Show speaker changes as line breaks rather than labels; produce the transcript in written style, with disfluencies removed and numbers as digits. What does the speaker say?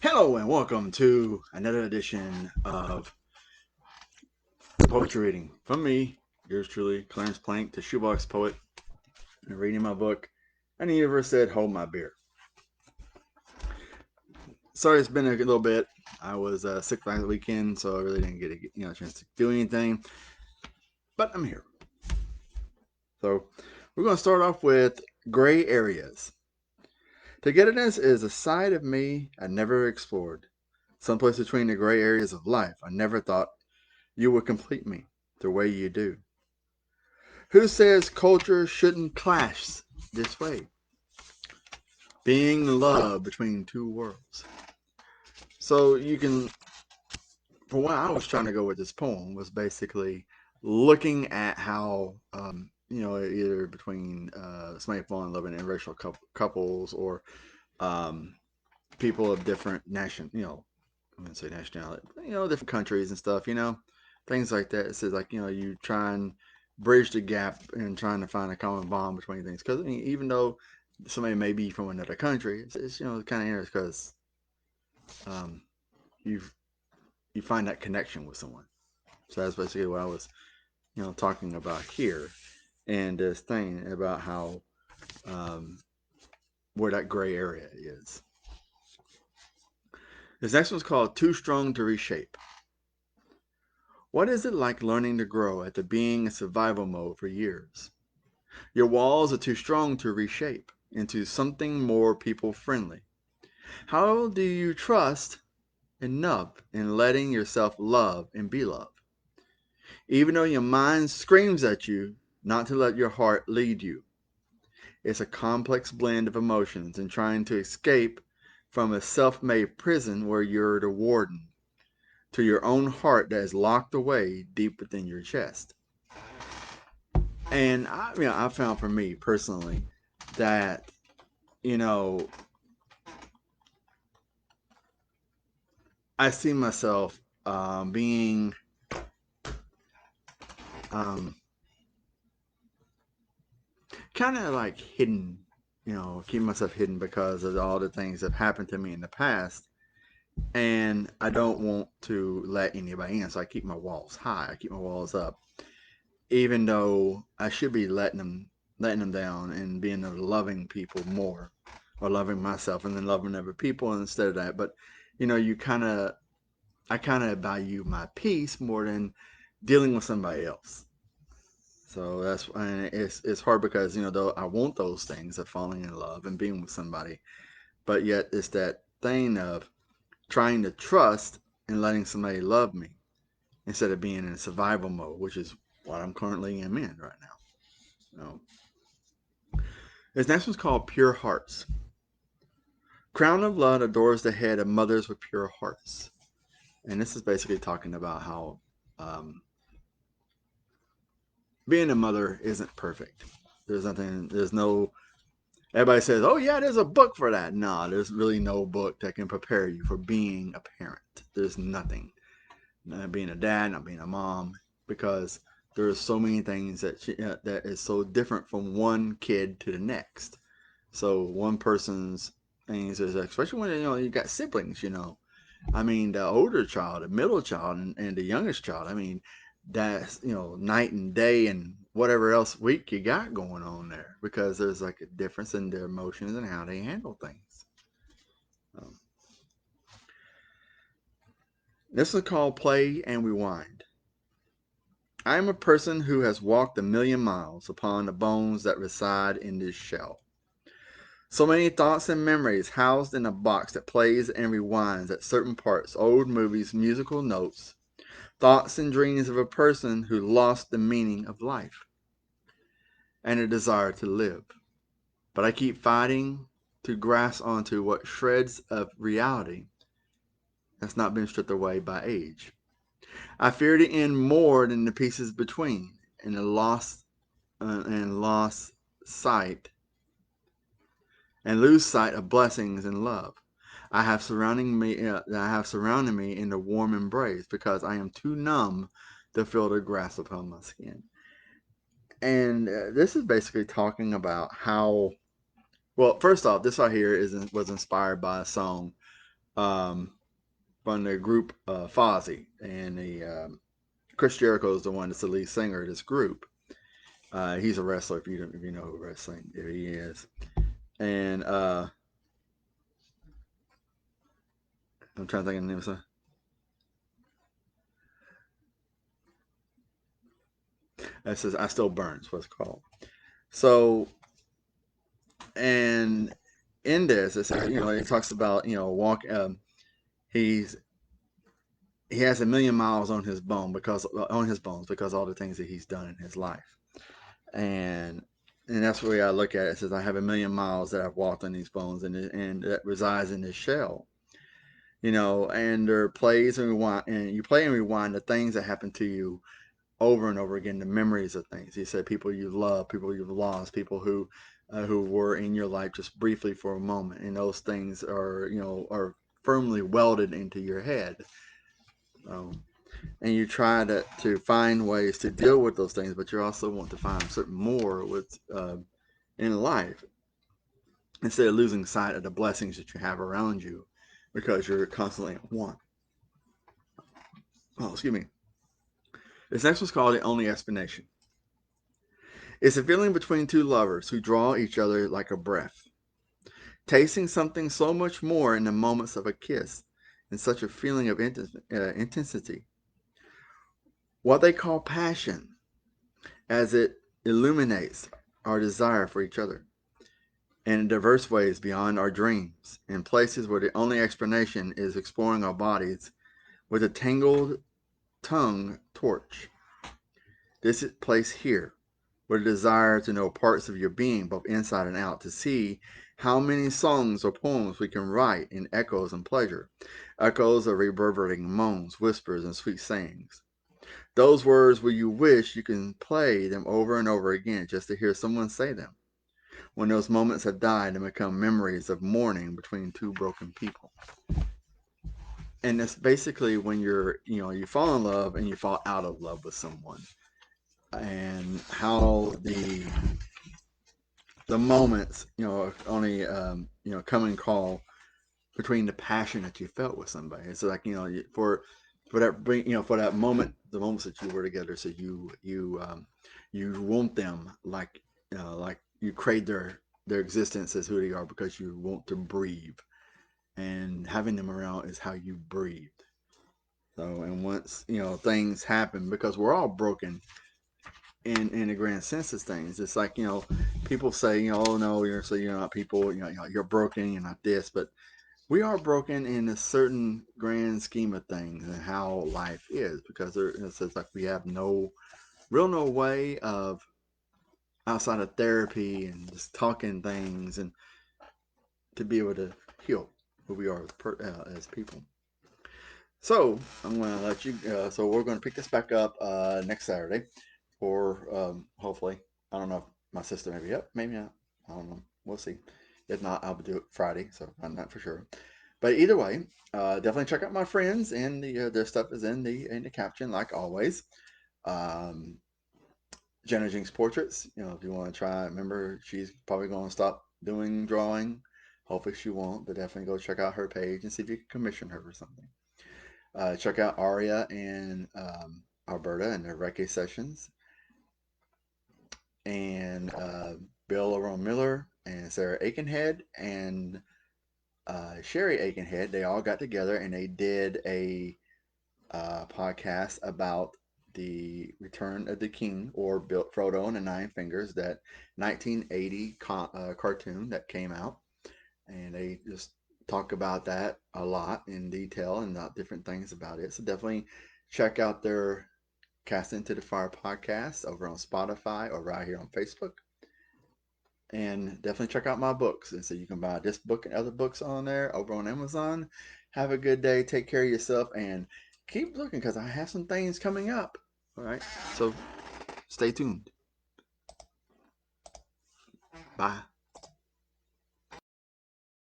Hello and welcome to another edition of Poetry Reading. From me, yours truly, Clarence Plank, the Shoebox Poet, and reading my book, And the Universe Said, Hold My Beer. Sorry it's been a little bit. I was sick last weekend, so I really didn't get a chance to do anything. But I'm here. So we're going to start off with gray areas. Togetherness is a side of me I never explored. Someplace between the gray areas of life I never thought you would complete me the way you do. Who says culture shouldn't clash this way? Being love between two worlds. So you can, for what I was trying to go with this poem was basically looking at how, either between somebody falling in love in interracial couples or um, people of different I'm gonna say nationality, different countries and stuff, things like that. It says like, you try and bridge the gap and trying to find a common bond between things. Because I mean, even though somebody may be from another country, it's kind of interesting because um, you you find that connection with someone. So that's basically what I was talking about here, and this thing about how um, where that gray area is. This next one's called Too Strong to Reshape. What is it like learning to grow after being in survival mode for years? Your walls are too strong to reshape into something more people friendly. How do you trust enough in letting yourself love and be loved? Even though your mind screams at you not to let your heart lead you. It's a complex blend of emotions and trying to escape from a self made prison where you're the warden to your own heart that is locked away deep within your chest. And I found for me personally that, you know, I see myself being um, kind of like hidden, keep myself hidden because of all the things that have happened to me in the past. And I don't want to let anybody in. So I keep my walls high. I keep my walls up. Even though I should be letting them down and being loving people more or loving myself and then loving other people instead of that. But, you I kind of value my peace more than dealing with somebody else. So and it's hard because though I want those things of falling in love and being with somebody, but yet it's that thing of trying to trust and letting somebody love me instead of being in survival mode, which is what I'm currently in right now. This next one's called Pure Hearts. Crown of Love adores the head of mothers with pure hearts, and this is basically talking about how um, being a mother isn't perfect. There's nothing. There's no. Everybody says, "Oh yeah, there's a book for that." No, there's really no book that can prepare you for being a parent. There's nothing. Not being a dad, not being a mom, because there's so many things that is so different from one kid to the next. So one person's things is, especially when you got siblings. I mean, the older child, the middle child, and the youngest child. I mean, that's night and day and whatever else week you got going on there, because there's like a difference in their emotions and how they handle things. Um, this is called Play and Rewind. I am a person who has walked a million miles upon the bones that reside in this shell. So many thoughts and memories housed in a box that plays and rewinds at certain parts, old movies, musical notes, thoughts and dreams of a person who lost the meaning of life and a desire to live. But I keep fighting to grasp onto what shreds of reality has not been stripped away by age. I fear the end more than the pieces between, and lost sight and lose sight of blessings and love. I have surrounding me in the warm embrace because I am too numb to feel the grasp upon my skin. And this is basically talking about how. Well, first off, this right here was inspired by a song from the group Fozzy, and Chris Jericho is the one that's the lead singer of this group. He's a wrestler if you know who wrestling if he is, and I'm trying to think of the name of the song. It says "I Still Burns" what it's called. So, and in this, it's, it talks about walk. He's he has a million miles on his bones because all the things that he's done in his life, and that's the way I look at it. It says I have a million miles that I've walked on these bones, and that resides in this shell. And there plays and rewind, and you play and rewind the things that happen to you over and over again, the memories of things. He said people you love, people you've lost, people who were in your life just briefly for a moment, and those things are firmly welded into your head. And you try to find ways to deal with those things, but you also want to find certain more with in life instead of losing sight of the blessings that you have around you because you're constantly at one. Oh, excuse me. This next one's called The Only Explanation. It's a feeling between two lovers who draw each other like a breath, tasting something so much more in the moments of a kiss, and such a feeling of intensity. What they call passion, as it illuminates our desire for each other in diverse ways beyond our dreams, in places where the only explanation is exploring our bodies with a tangled tongue torch. This place here, where the desire to know parts of your being, both inside and out, to see how many songs or poems we can write in echoes and pleasure, echoes of reverberating moans, whispers, and sweet sayings. Those words where you wish you can play them over and over again just to hear someone say them. When those moments have died and become memories of mourning between two broken people. And it's basically when you fall in love and you fall out of love with someone, and how the moments only come and call between the passion that you felt with somebody. It's like for that moment, the moments that you were together, so you want them like you crave their existence as who they are because you want to breathe, and having them around is how you breathe. So, and once things happen, because we're all broken in the grand sense of things. It's like people say oh no, you're not people, you're broken, you're not this, but we are broken in a certain grand scheme of things and how life is, because it's like we have no way of outside of therapy and just talking things and to be able to heal who we are as people. So I'm going to let you. So we're going to pick this back up next Saturday, or hopefully, I don't know if my sister may be up, maybe not. I don't know. We'll see. If not, I'll do it Friday, so I'm not for sure. But either way, definitely check out my friends, and their stuff is in the caption like always. Um, Jenna Jinx portraits. If you want to try, remember she's probably going to stop doing drawing. Hopefully she won't, but definitely go check out her page and see if you can commission her for something. Check out Aria and Alberta and their Reiki sessions, and Bill O'Ron Miller and Sarah Aikenhead and Sherry Aikenhead. They all got together and they did a podcast about the Return of the King, or Frodo and the Nine Fingers, that 1980 cartoon that came out, and they just talk about that a lot in detail and different things about it. So definitely check out their Cast Into the Fire podcast over on Spotify or right here on Facebook. And definitely check out my books. And so you can buy this book and other books on there over on Amazon. Have a good day. Take care of yourself and keep looking, because I have some things coming up. All right. So stay tuned. Bye.